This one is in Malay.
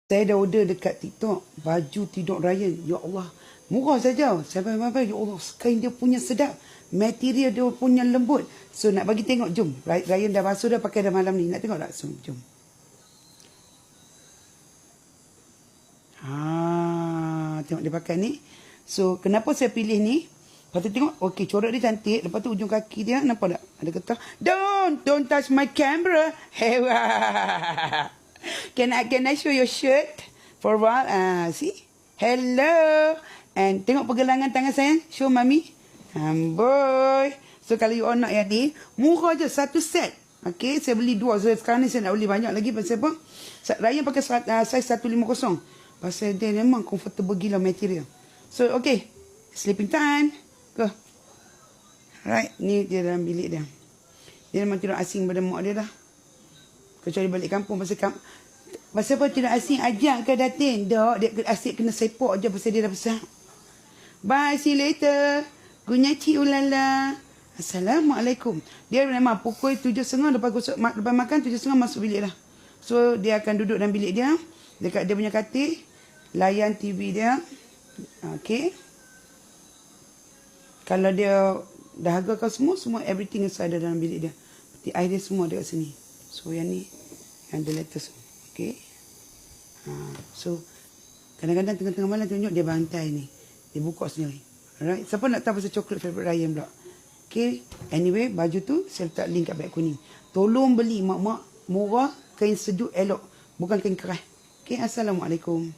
Saya dah order dekat TikTok baju tidur Ryan. Ya Allah, murah saja. Sampai ya Allah, kain dia punya sedap. Material dia punya lembut. So nak bagi tengok, jom. Ryan dah basuh dah, pakai dah malam ni. Nak tengok tak? So, jom. Tengok dia pakai ni. So kenapa saya pilih ni? Lepas tu tengok, okey, corak dia cantik. Lepas tu ujung kaki dia, nampak tak? Ada getah. Don't touch my camera. Hewa. Can I show your shirt for a while? See? Hello. And tengok pergelangan tangan saya. Show mami. Boy. So kalau you all nak yang ni, murah je, satu set. Okay, saya beli dua. So sekarang ni saya nak beli banyak lagi. Pasal apa? Ryan pakai size 150. Pasal dia memang comfortable gila material. So okay, sleeping time. Go. Right, ni dia dalam bilik dia. Dia memang tidur asing pada mak dia dah. Kecuali balik kampung. Pasal apa tidur asing? Ajak ke datin? Tak, dia asyik kena sepak je pasal dia dah besar. Bye, see you later. Gunyaci ulala. Assalamualaikum. Dia memang pukul 7.30 lepas makan 7.30 masuk bilik dah. So dia akan duduk dalam bilik dia. Dekat dia punya katil. Layan TV dia. Okay. Kalau dia dahaga kau semua everything ada dalam bilik dia. Peti air dia semua dekat sini. So yang ni, yang the letters. Okay. So kadang-kadang tengah-tengah malam tunjuk dia bantai ni. Dia buka sendiri. Alright. Siapa nak tahu pasal coklat favorite Ryan pula? Okay. Anyway, baju tu saya letak link kat beg kuning. Tolong beli mak-mak, murah, kain sejuk elok. Bukan kain keras. Okay. Assalamualaikum.